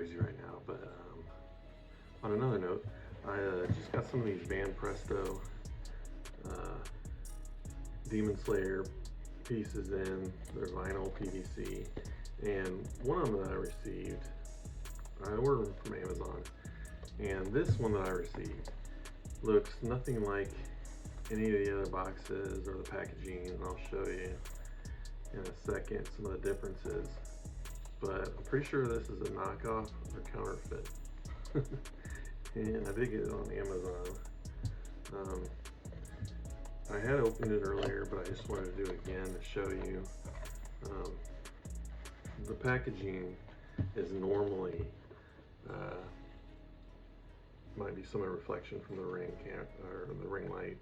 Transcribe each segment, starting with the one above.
noisy right now, but on another note, I just got some of these Banpresto Demon Slayer pieces in. They're vinyl PVC, and one of them that I received, I ordered from Amazon, and this one that I received looks nothing like any of the other boxes or the packaging, and I'll show you in a second some of the differences. But I'm pretty sure this is a knockoff or counterfeit. And I did get it on Amazon. I had opened it earlier, but I just wanted to do it again to show you. The packaging is normally might be some reflection from the ring or the ring light,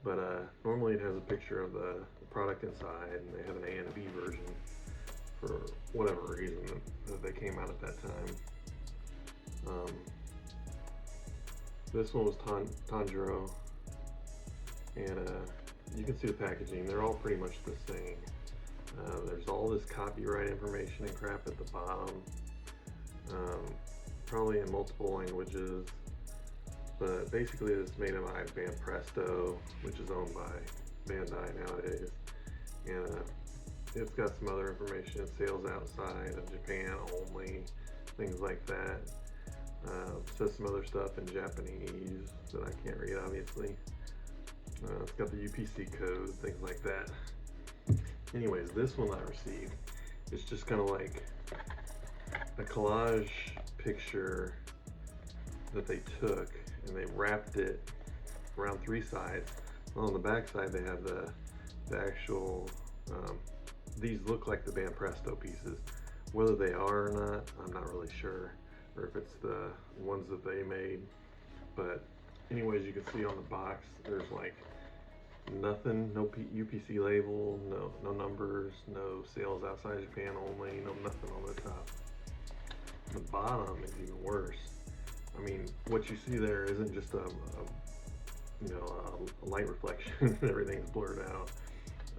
but normally it has a picture of the product inside, and they have an A and a B version for whatever reason that they came out at that time. This one was Tanjiro, and you can see the packaging. They're all pretty much the same. There's all this copyright information and crap at the bottom, probably in multiple languages, but basically it's made by Banpresto, which is owned by Bandai nowadays, and it's got some other information. It sales outside of Japan only, things like that. Says some other stuff in Japanese that I can't read, obviously. It's got the UPC code, things like that. Anyways, this one I received, it's just kind of like a collage picture that they took and they wrapped it around three sides. On the back side they have the actual, these look like the Banpresto pieces. Whether they are or not, I'm not really sure, or if it's the ones that they made. But anyways, you can see on the box there's like nothing, no UPC label, no numbers, no sales outside Japan only, no nothing on the top. The bottom is even worse. I mean, what you see there isn't just a light reflection. Everything's blurred out.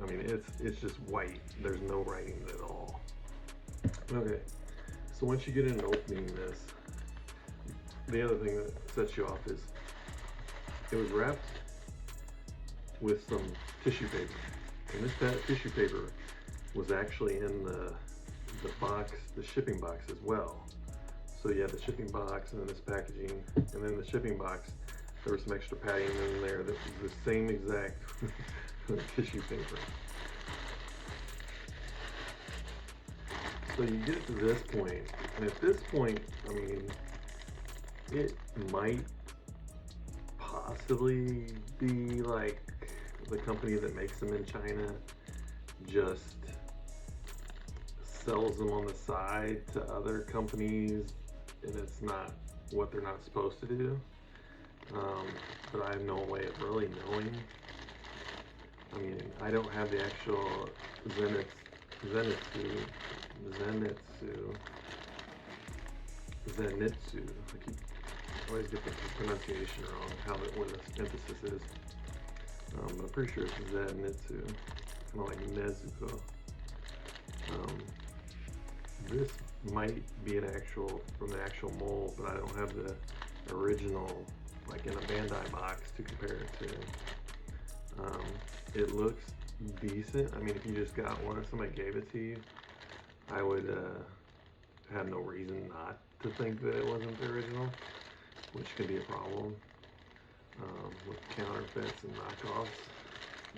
I mean, it's just white. There's no writing at all. Okay, so once you get into opening this, the other thing that sets you off is it was wrapped with some tissue paper, and that tissue paper was actually in the box, the shipping box as well. So you have the shipping box and then this packaging, and then the shipping box there was some extra padding in there that was the same exact tissue paper. So you get to this point, and at this point, I mean, it might possibly be like the company that makes them in China just sells them on the side to other companies, and it's not what they're not supposed to do. But I have no way of really knowing. I mean, I don't have the actual Zenitsu. I always get the pronunciation wrong, where the emphasis is. But I'm pretty sure it's Zenitsu, kind of like Nezuko. This might be from the actual mold, but I don't have the original, like in a Bandai box, to compare it to. It looks decent. I mean, if you just got one or somebody gave it to you, I would have no reason not to think that it wasn't the original, which could be a problem with counterfeits and knockoffs.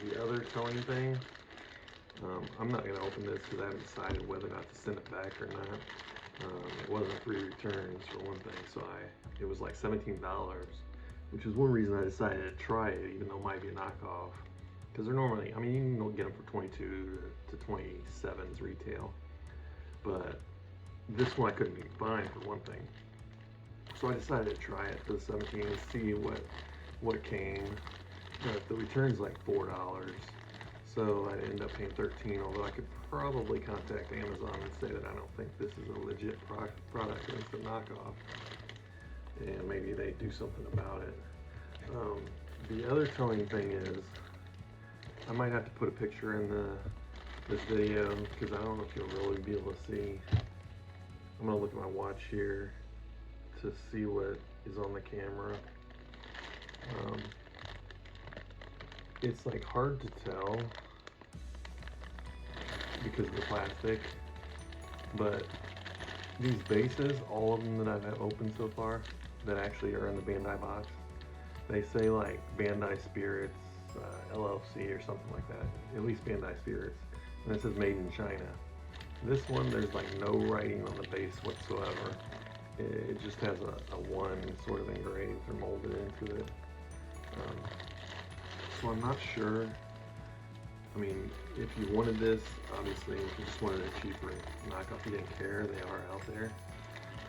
The other telling thing, I'm not going to open this because I haven't decided whether or not to send it back or not. It wasn't free returns for one thing, so it was like $17, which is one reason I decided to try it, even though it might be a knockoff. Because they're normally, I mean, you can get them for 22 to 27s retail, but this one I couldn't even find for one thing. So I decided to try it for the 17 and see what came. But the return's like $4, so I ended up paying 13. Although I could probably contact Amazon and say that I don't think this is a legit product and it's a knockoff, and maybe they do something about it. The other telling thing is, I might have to put a picture in this video because I don't know if you'll really be able to see. I'm gonna look at my watch here. to see what is on the camera. It's like hard to tell because of the plastic, but these bases, all of them that I've opened so far that actually are in the Bandai box, they say like Bandai Spirits LLC or something like that, at least Bandai Spirits, and it says made in China. This one, there's like no writing on the base whatsoever. It just has a one sort of engraved or molded into it. So I'm not sure. I mean, if you wanted this, obviously, if you just wanted a cheaper knockoff, you didn't care, they are out there.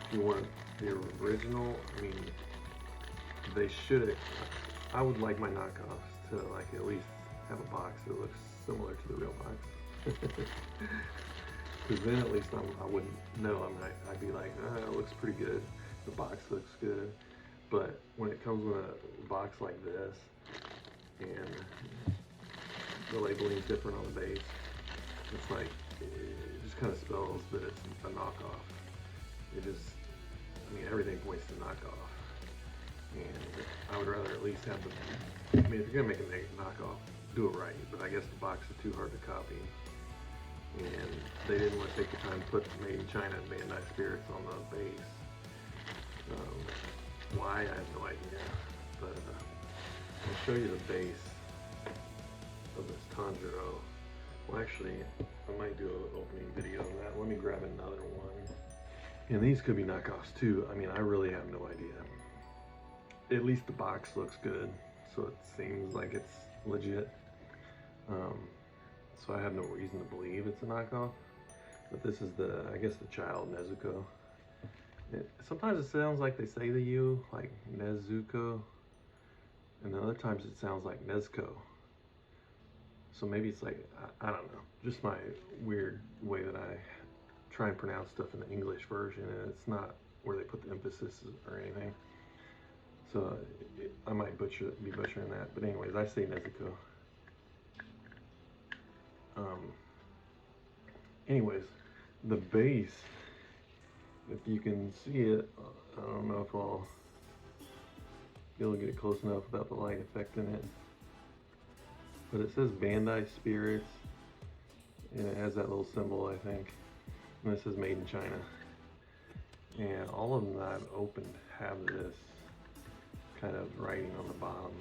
If you wanted the original, I mean, they should. I would like my knockoffs to like at least have a box that looks similar to the real box. Because then at least I wouldn't know. I'd be like, it looks pretty good. The box looks good. But when it comes with a box like this, and the labeling is different on the base, it's like, it just kind of spells that it's a knockoff. It just, I mean, everything points to knockoff. And I would rather at least have the, I mean, if you're gonna make a knockoff, do it right. But I guess the box is too hard to copy. And they didn't want to take the time to put Made in China and Bandai Spirits on the base. Why, I have no idea. But I'll show you the base of this Tanjiro. Well, actually, I might do an opening video on that. Let me grab another one. And these could be knockoffs too. I mean, I really have no idea. At least the box looks good, so it seems like it's legit. So I have no reason to believe it's a knockoff. But this is the, I guess, the child Nezuko. Sometimes it sounds like they say the U, like Nezuko, and then other times it sounds like Nezuko. So maybe it's like, I don't know, just my weird way that I try and pronounce stuff in the English version, and it's not where they put the emphasis or anything. So I might be butchering that, but anyways, I say Nezuko. Anyways, the base, if you can see it, I don't know if I'll be able to get it close enough without the light affecting it, but it says Bandai Spirits, and it has that little symbol, I think, and this is Made in China. And all of them that I've opened have this kind of writing on the bottom.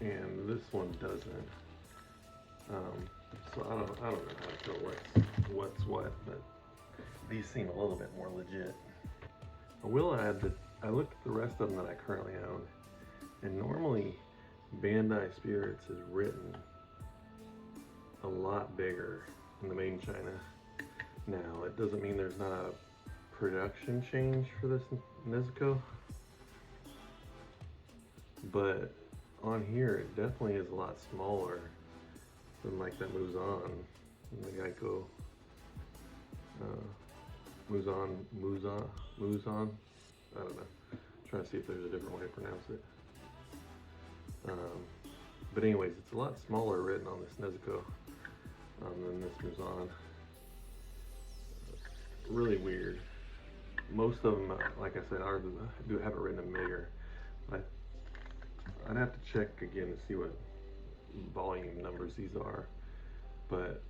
And this one doesn't. So I don't know how to tell what's what, but these seem a little bit more legit. I will add that I looked at the rest of them that I currently own, and normally Bandai Spirits is written a lot bigger than the Made in China. Now, it doesn't mean there's not a production change for this Nezuko, but on here it definitely is a lot smaller than like that Muzan, the Geico, Muzan, I don't know, I'm trying to see if there's a different way to pronounce it. But anyways, it's a lot smaller written on this Nezuko than this Muzan. Really weird. Most of them, like I said, do have it written in bigger. I'd have to check again to see what volume numbers these are, but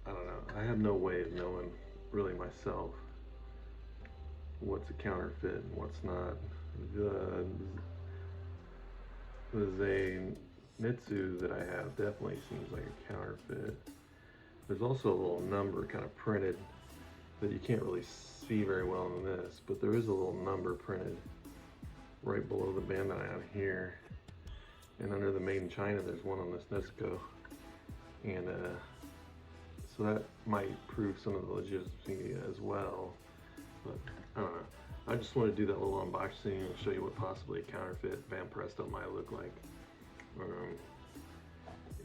I don't know. I have no way of knowing really myself what's a counterfeit and what's not. The Zenitsu that I have definitely seems like a counterfeit. There's also a little number kind of printed that you can't really see very well in this, but there is a little number printed right below the Bandai on here. And under the Made in China, there's one on this Nezuko. And so that might prove some of the legitimacy as well. But I don't know. I just want to do that little unboxing and show you what possibly a counterfeit Banpresto might look like.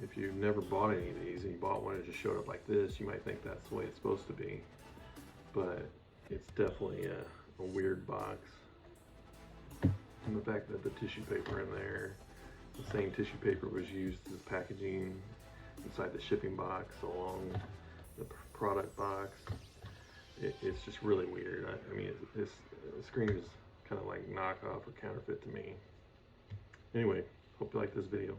If you've never bought any of these and you bought one and it just showed up like this, you might think that's the way it's supposed to be. But it's definitely a weird box. And the fact that the tissue paper in there, the same tissue paper was used as packaging inside the shipping box along the product box. it's just really weird. I mean, it screams kind of like knockoff or counterfeit to me. Anyway, hope you like this video.